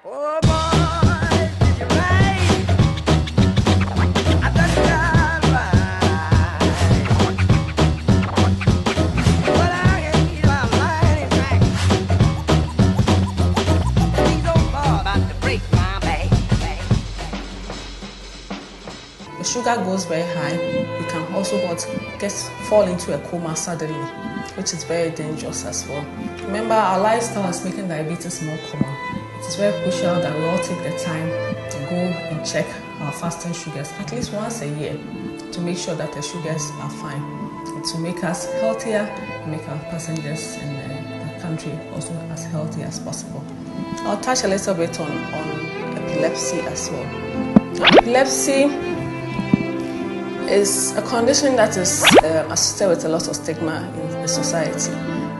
Oh boy, did you ride? I thought you ride. But I can keep my mind in track. These old bars about to break my back. The sugar goes very high, you can also fall into a coma suddenly, which is very dangerous as well. Remember, our lifestyle is making diabetes more common. It is very crucial that we all take the time to go and check our fasting sugars at least once a year to make sure that the sugars are fine, and to make us healthier and make our passengers in the country also as healthy as possible. I'll touch a little bit on epilepsy as well. Epilepsy is a condition that is associated with a lot of stigma in the society.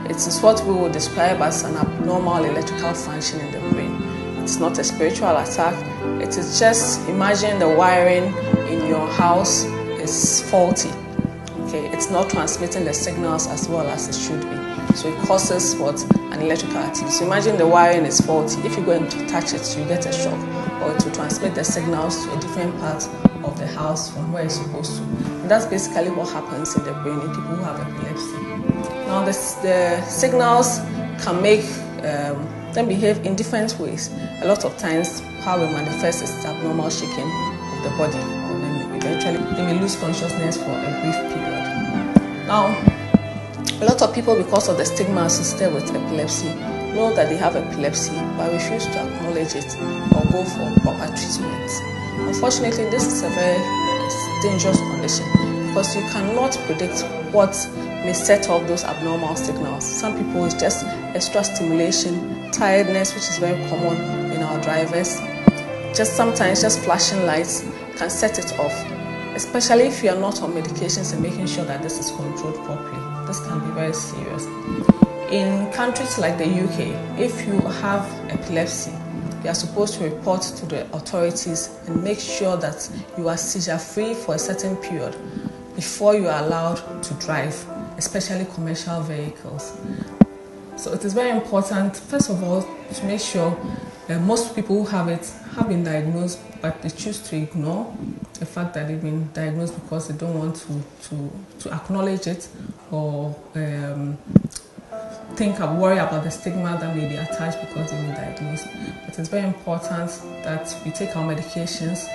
It is what we would describe as an abnormal electrical function in the brain. It's not a spiritual attack. It is just, imagine the wiring in your house is faulty. Okay, it's not transmitting the signals as well as it should be. So it causes an electrical activity. So imagine the wiring is faulty. If you go and touch it, you get a shock, or to transmit the signals to a different part of the house from where it's supposed to. And that's basically what happens in the brain in people who have epilepsy. Now the signals can make them behave in different ways. A lot of times how it manifests is abnormal shaking of the body, and then eventually they may lose consciousness for a brief period. Now a lot of people, because of the stigma associated with epilepsy, know that they have epilepsy but refuse to acknowledge it or go for proper treatment. Unfortunately, this is a very dangerous condition because you cannot predict what may set off those abnormal signals. Some people, it's just extra stimulation, tiredness, which is very common in our drivers. Sometimes flashing lights can set it off, especially if you are not on medications and making sure that this is controlled properly. This can be very serious. In countries like the UK, if you have epilepsy, you are supposed to report to the authorities and make sure that you are seizure-free for a certain period before you are allowed to drive, especially commercial vehicles. So it is very important, first of all, to make sure that most people who have it have been diagnosed, but they choose to ignore the fact that they've been diagnosed because they don't want to acknowledge it or worry about the stigma that may be attached because they've been diagnosed. But it's very important that we take our medications,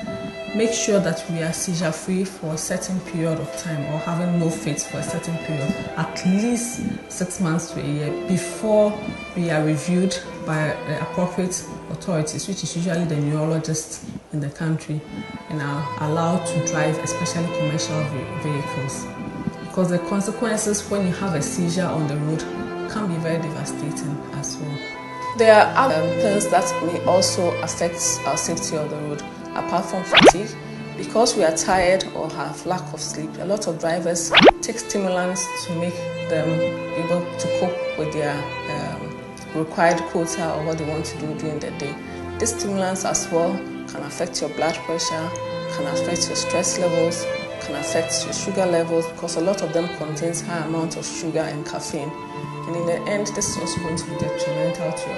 make sure that we are seizure-free for a certain period of time or having no fits for a certain period, at least 6 months to a year, before we are reviewed by the appropriate authorities, which is usually the neurologists in the country, and are allowed to drive, especially commercial vehicles. Because the consequences when you have a seizure on the road can be very devastating as well. There are other things that may also affect our safety on the road, apart from fatigue. Because we are tired or have lack of sleep, a lot of drivers take stimulants to make them able to cope with their required quota or what they want to do during the day. These stimulants as well can affect your blood pressure, can affect your stress levels, can affect your sugar levels, because a lot of them contains high amount of sugar and caffeine. And in the end, this is also going to be detrimental to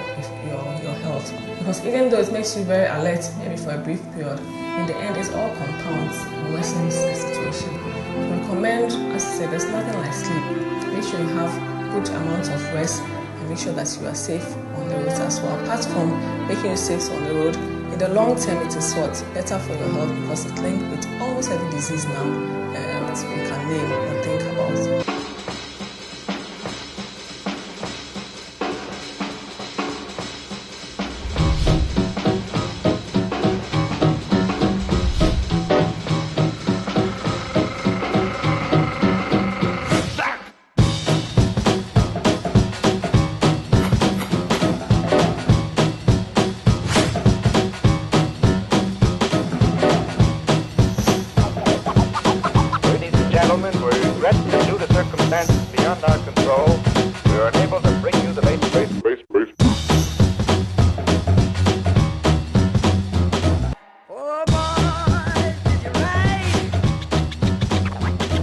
your health. Because even though it makes you very alert, maybe for a brief period, in the end, it's all compounds and worsens the situation. We recommend, as I said, there's nothing like sleep. Make sure you have good amounts of rest and make sure that you are safe on the road as well. Apart from making you safe on the road, in the long term, it is better for your health because it's linked with almost every disease now that we can name or think about. Due to circumstances beyond our control, we are unable to bring you the latest. Oh boy, did you ride?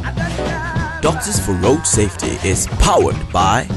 I thought you ride. Doctors for Road Safety is powered by